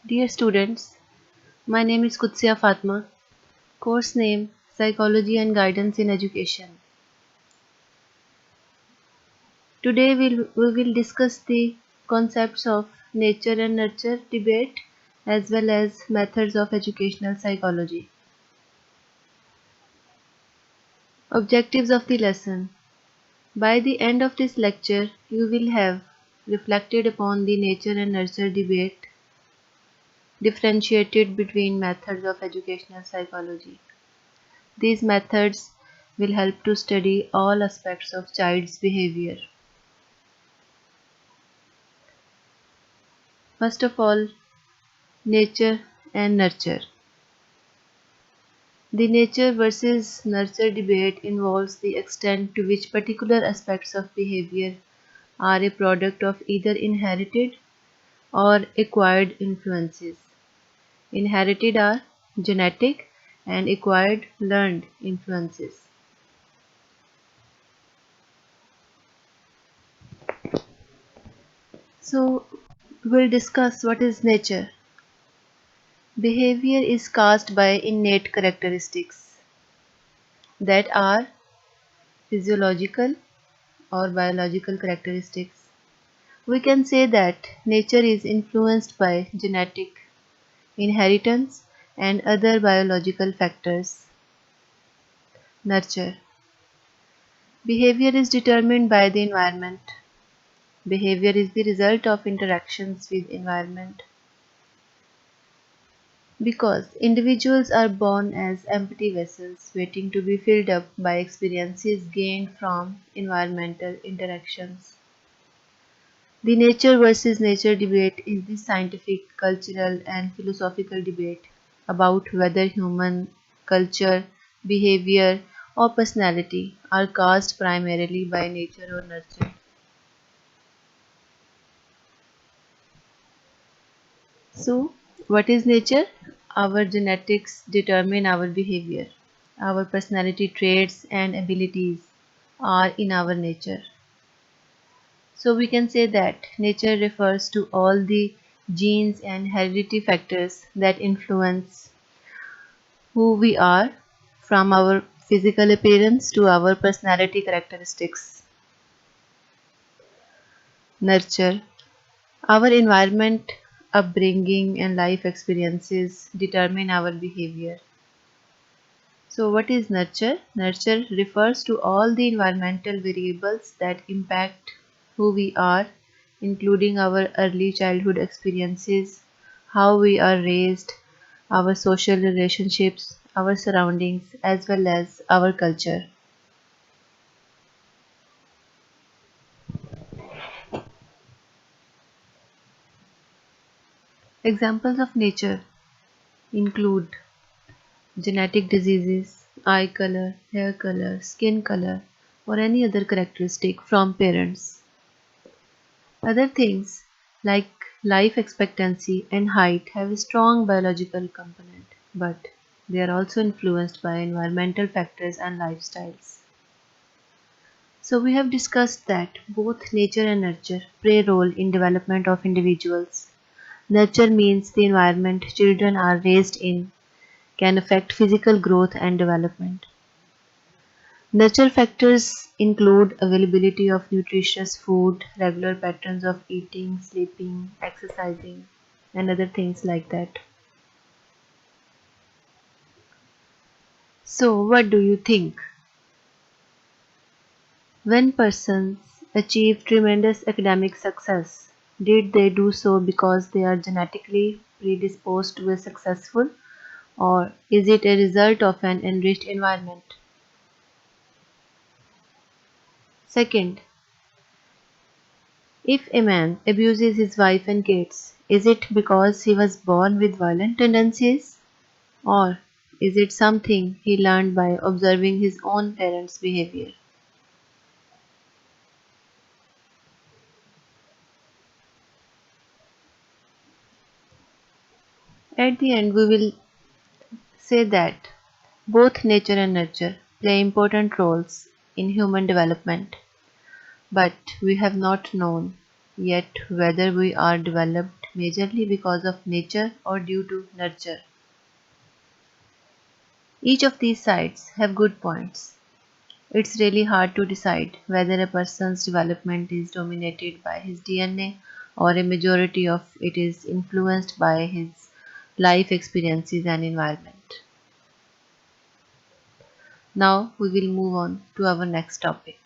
Dear students, my name is Kutsia Fatma. Course name Psychology and Guidance in Education. Today we will discuss the concepts of nature and nurture debate as well as methods of educational psychology. Objectives of the lesson. By the end of this lecture, you will have reflected upon the nature and nurture debate, differentiated between methods of educational psychology. These methods will help to study all aspects of child's behavior. First of all, nature and nurture. The nature versus nurture debate involves the extent to which particular aspects of behavior are a product of either inherited or acquired influences. Inherited are genetic and acquired learned influences. So, we'll discuss what is nature. Behavior is caused by innate characteristics that are physiological or biological characteristics. We can say that nature is influenced by genetic inheritance and other biological factors. Nurture. Behavior is determined by the environment. Behavior is the result of interactions with environment. Because individuals are born as empty vessels waiting to be filled up by experiences gained from environmental interactions. The nature versus nature debate is the scientific, cultural, and philosophical debate about whether human culture, behavior, or personality are caused primarily by nature or nurture. So, what is nature? Our genetics determine our behavior. Our personality traits and abilities are in our nature. So we can say that nature refers to all the genes and hereditary factors that influence who we are, from our physical appearance to our personality characteristics. Nurture. Our environment, upbringing, and life experiences determine our behavior. So, what is nurture? Nurture refers to all the environmental variables that impact who we are, including our early childhood experiences, how we are raised, our social relationships, our surroundings, as well as our culture. Examples of nature include genetic diseases, eye color, skin color, or any other characteristic from parents. Other things like life expectancy and height have a strong biological component, but they are also influenced by environmental factors and lifestyles. So we have discussed that both nature and nurture play a role in development of individuals. Nurture means the environment children are raised in can affect physical growth and development. Nurture factors include availability of nutritious food, regular patterns of eating, sleeping, exercising, and other things like that. So, what do you think? When persons achieve tremendous academic success, did they do so because they are genetically predisposed to be successful, or is it a result of an enriched environment? Second, if a man abuses his wife and kids, is it because he was born with violent tendencies? Or is it something he learned by observing his own parents' behavior? At the end, we will say that both nature and nurture play important roles in human development, but we have not known yet whether we are developed majorly because of nature or due to nurture. Each of these sides have good points. It's really hard to decide whether a person's development is dominated by his DNA or a majority of it is influenced by his life experiences and environment. Now we will move on to our next topic.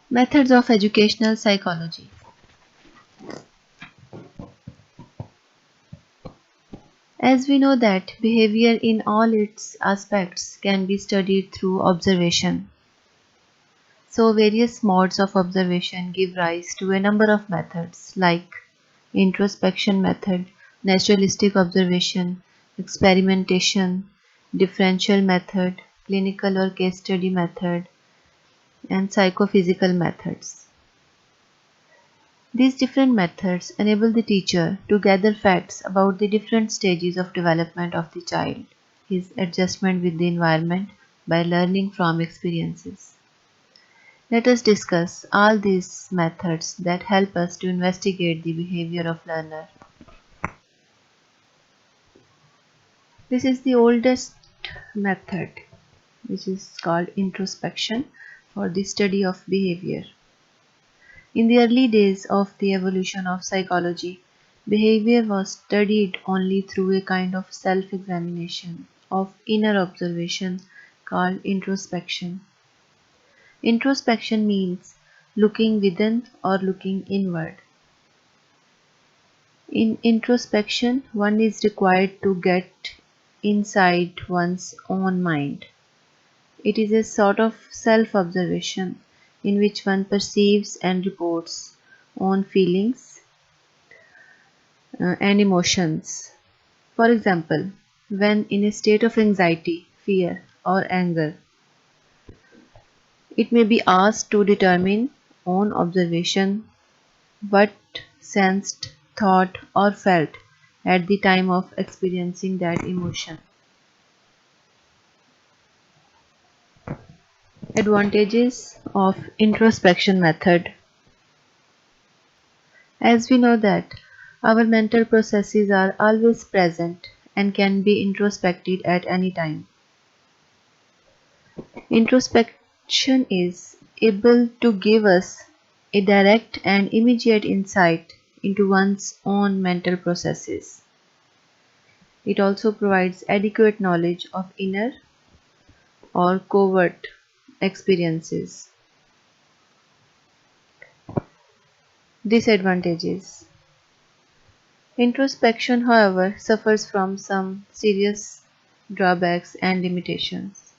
Methods of educational psychology. As we know that behavior in all its aspects can be studied through observation. So various modes of observation give rise to a number of methods like introspection method, naturalistic observation, experimentation, differential method, clinical or case study method, and psychophysical methods. These different methods enable the teacher to gather facts about the different stages of development of the child, his adjustment with the environment by learning from experiences. Let us discuss all these methods that help us to investigate the behavior of learner. This is the oldest method, which is called introspection for the study of behavior. In the early days of the evolution of psychology, behavior was studied only through a kind of self-examination of inner observation called introspection. Introspection means looking within or looking inward. In introspection, one is required to get inside one's own mind. It is a sort of self-observation in which one perceives and reports on feelings and emotions. For example, when in a state of anxiety, fear, or anger, it may be asked to determine on observation what sensed, thought, or felt at the time of experiencing that emotion. Advantages of introspection method. As we know that our mental processes are always present and can be introspected at any time. Introspection is able to give us a direct and immediate insight into one's own mental processes. It also provides adequate knowledge of inner or covert experiences. Disadvantages. Introspection, however, suffers from some serious drawbacks and limitations.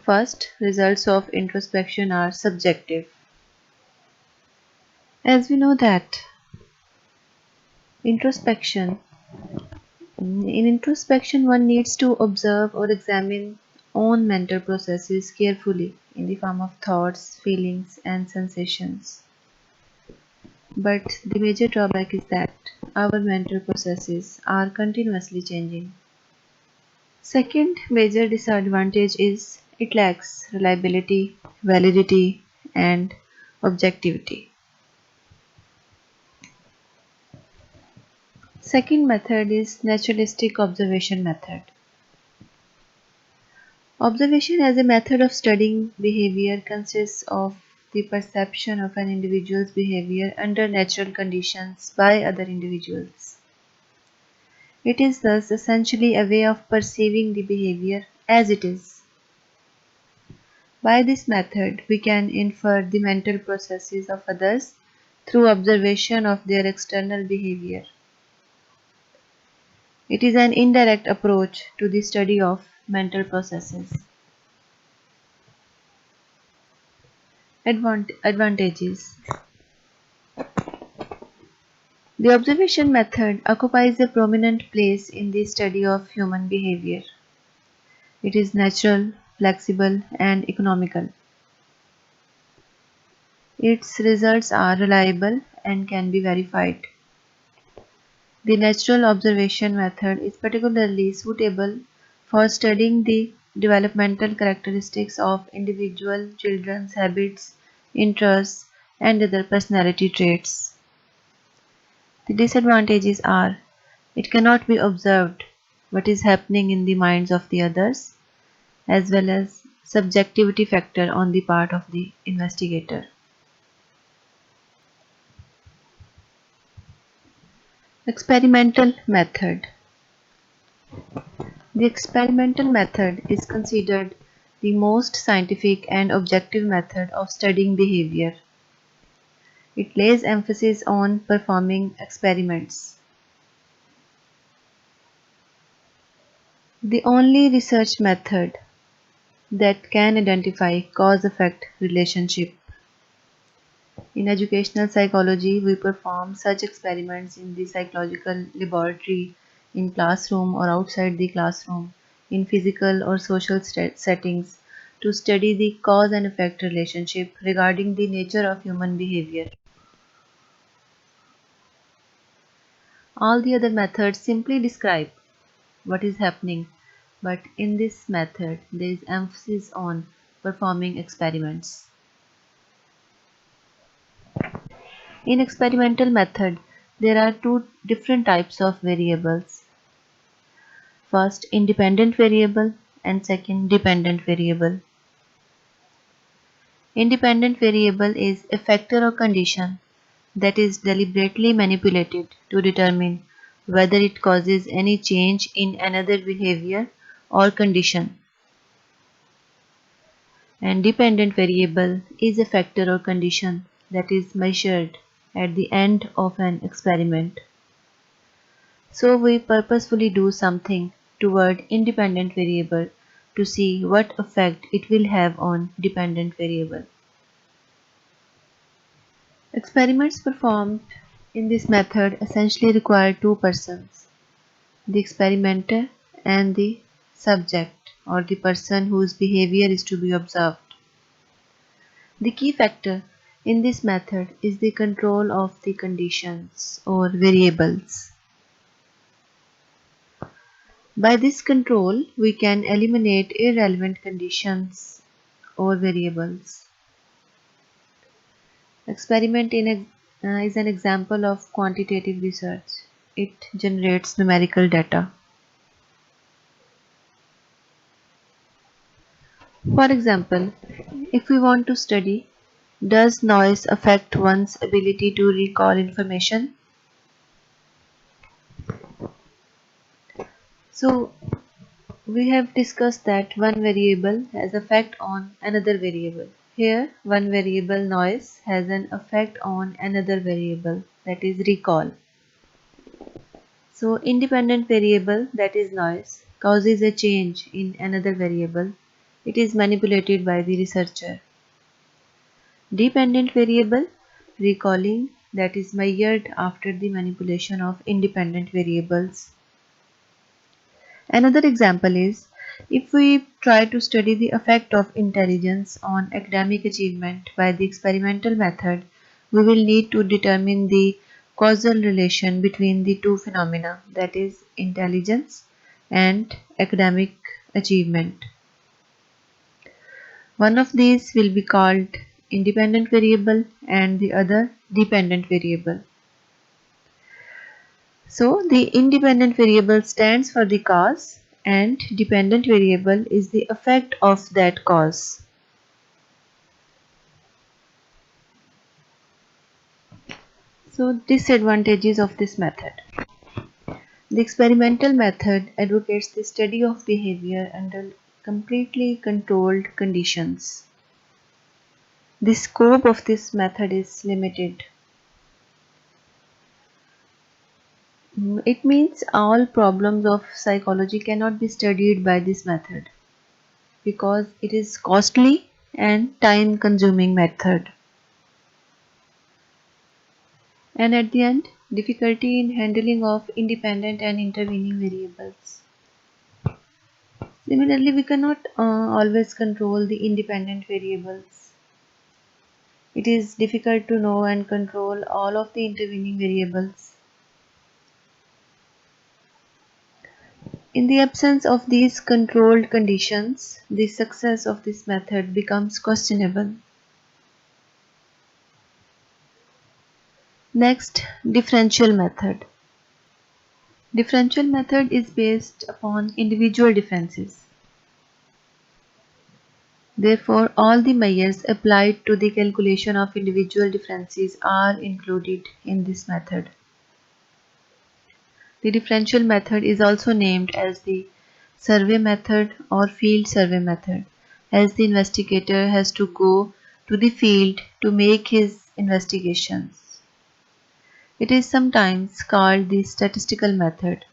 First, results of introspection are subjective. As we know that introspection, in introspection one needs to observe or examine own mental processes carefully in the form of thoughts, feelings and sensations. But the major drawback is that our mental processes are continuously changing. Second major disadvantage is it lacks reliability, validity, and objectivity. Second method is naturalistic observation method. Observation as a method of studying behavior consists of the perception of an individual's behavior under natural conditions by other individuals. It is thus essentially a way of perceiving the behavior as it is. By this method, we can infer the mental processes of others through observation of their external behavior. It is an indirect approach to the study of mental processes. Advantages. The observation method occupies a prominent place in the study of human behavior. It is natural, flexible, and economical. Its results are reliable and can be verified. The natural observation method is particularly suitable for studying the developmental characteristics of individual children's habits, interests, and other personality traits. The disadvantages are it cannot be observed what is happening in the minds of the others, as well as subjectivity factor on the part of the investigator. Experimental method. The experimental method is considered the most scientific and objective method of studying behavior. It lays emphasis on performing experiments. The only research method that can identify cause-effect relationship. In educational psychology, we perform such experiments in the psychological laboratory, in classroom or outside the classroom, in physical or social settings to study the cause and effect relationship regarding the nature of human behavior. All the other methods simply describe what is happening, but in this method there is emphasis on performing experiments. In experimental method, there are two different types of variables. First, independent variable and second, dependent variable. Independent variable is a factor or condition that is deliberately manipulated to determine whether it causes any change in another behavior or condition. And dependent variable is a factor or condition that is measured at the end of an experiment. So we purposefully do something toward independent variable to see what effect it will have on dependent variable. Experiments performed in this method essentially require two persons, the experimenter and the subject or the person whose behavior is to be observed. The key factor in this method is the control of the conditions or variables. By this control, we can eliminate irrelevant conditions or variables. Experiment is an example of quantitative research. It generates numerical data. For example, if we want to study, does noise affect one's ability to recall information? So, we have discussed that one variable has effect on another variable. Here, one variable noise has an effect on another variable, that is recall. So, independent variable, that is noise, causes a change in another variable. It is manipulated by the researcher. Dependent variable, recalling, that is measured after the manipulation of independent variables. Another example is if we try to study the effect of intelligence on academic achievement by the experimental method, we will need to determine the causal relation between the two phenomena, that is intelligence and academic achievement. One of these will be called independent variable and the other dependent variable. So the independent variable stands for the cause and dependent variable is the effect of that cause. So disadvantages of this method. The experimental method advocates the study of behavior under completely controlled conditions. The scope of this method is limited. It means all problems of psychology cannot be studied by this method because it is costly and time consuming method. And at the end, difficulty in handling of independent and intervening variables. Similarly, we cannot always control the independent variables. It is difficult to know and control all of the intervening variables. In the absence of these controlled conditions, the success of this method becomes questionable. Next, differential method. Differential method is based upon individual differences. Therefore, all the measures applied to the calculation of individual differences are included in this method. The differential method is also named as the survey method or field survey method, as the investigator has to go to the field to make his investigations. It is sometimes called the statistical method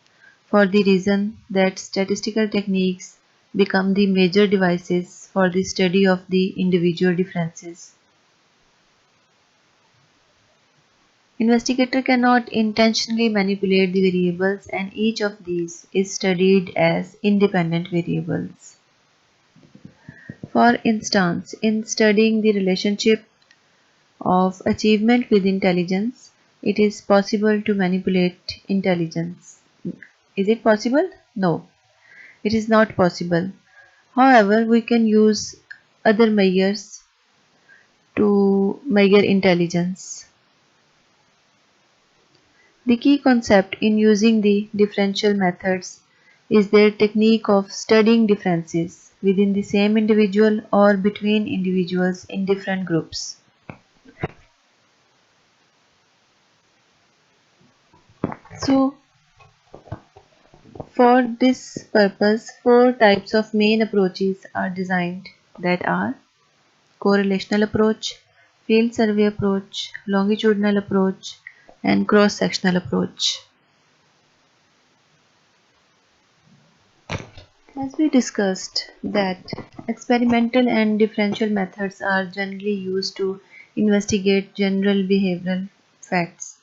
for the reason that statistical techniques become the major devices for the study of the individual differences. Investigator cannot intentionally manipulate the variables, and each of these is studied as independent variables. For instance, in studying the relationship of achievement with intelligence, it is possible to manipulate intelligence. Is it possible? No, it is not possible. However, we can use other measures to measure intelligence. The key concept in using the differential methods is their technique of studying differences within the same individual or between individuals in different groups. So, for this purpose, four types of main approaches are designed, that are correlational approach, field survey approach, longitudinal approach, and cross-sectional approach. As we discussed that experimental and differential methods are generally used to investigate general behavioral facts,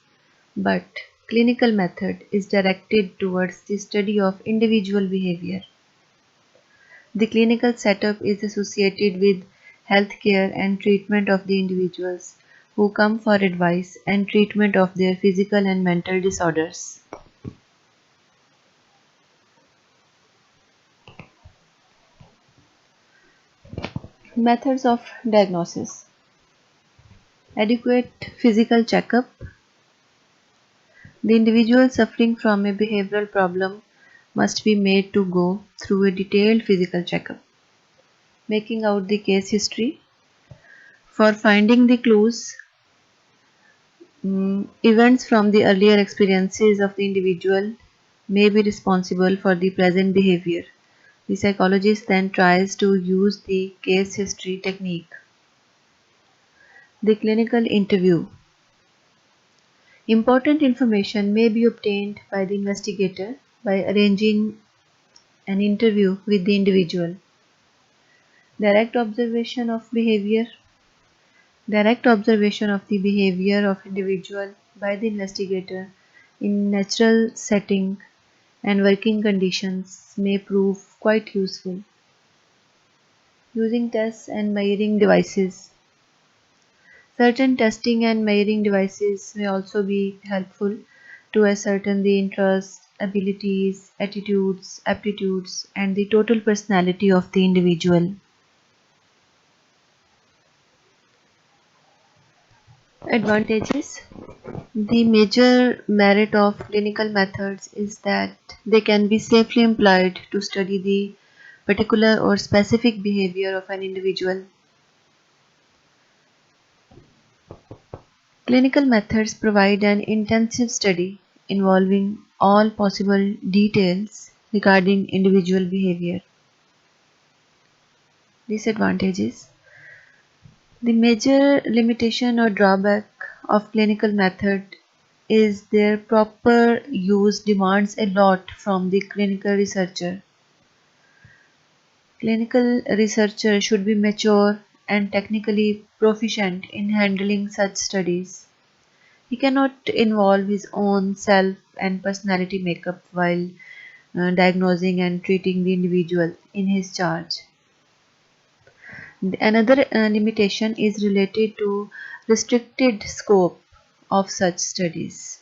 but clinical method is directed towards the study of individual behavior. The clinical setup is associated with healthcare and treatment of the individuals who come for advice and treatment of their physical and mental disorders. Methods of diagnosis. Adequate physical checkup. The individual suffering from a behavioral problem must be made to go through a detailed physical checkup, making out the case history. For finding the clues, events from the earlier experiences of the individual may be responsible for the present behavior. The psychologist then tries to use the case history technique. The clinical interview. Important information may be obtained by the investigator by arranging an interview with the individual. Direct observation of behavior. Direct observation of the behavior of individual by the investigator in natural setting and working conditions may prove quite useful. Using tests and measuring devices. Certain testing and measuring devices may also be helpful to ascertain the interests, abilities, attitudes, aptitudes, and the total personality of the individual. Advantages. The major merit of clinical methods is that they can be safely employed to study the particular or specific behavior of an individual. Clinical methods provide an intensive study involving all possible details regarding individual behavior. Disadvantages. The major limitation or drawback of clinical method is their proper use demands a lot from the clinical researcher. Clinical researcher should be mature and technically proficient in handling such studies. He cannot involve his own self and personality makeup while diagnosing and treating the individual in his charge. Another limitation is related to restricted scope of such studies.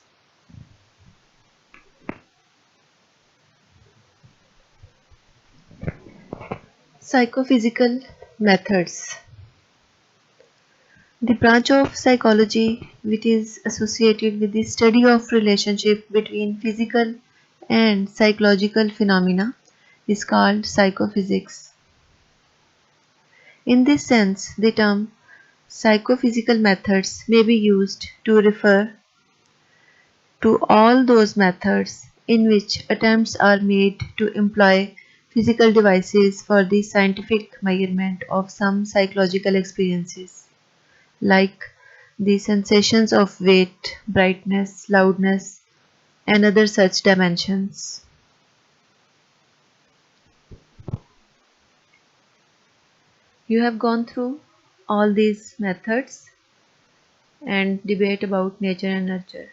Psychophysical methods. The branch of psychology which is associated with the study of relationship between physical and psychological phenomena is called psychophysics. In this sense, the term psychophysical methods may be used to refer to all those methods in which attempts are made to employ physical devices for the scientific measurement of some psychological experiences, like the sensations of weight, brightness, loudness, and other such dimensions. You have gone through all these methods and debate about nature and nurture.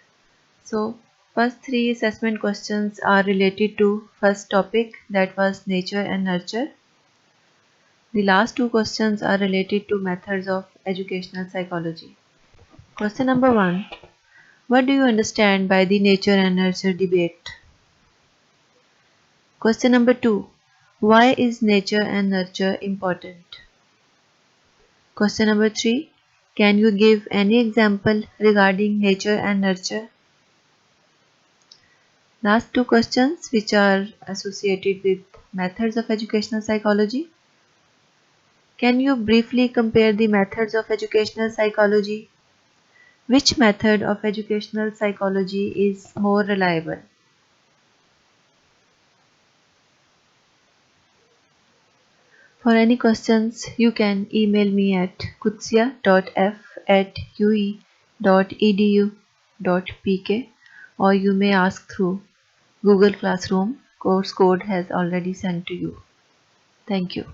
So, first three assessment questions are related to first topic, that was nature and nurture. The last two questions are related to methods of educational psychology. Question number 1. What do you understand by the nature and nurture debate? Question number 2. Why is nature and nurture important? Question number 3. Can you give any example regarding nature and nurture? Last two questions which are associated with methods of educational psychology. Can you briefly compare the methods of educational psychology? Which method of educational psychology is more reliable? For any questions, you can email me at kutsia.f@ue.edu.pk, or you may ask through Google Classroom. Course code has already sent to you. Thank you.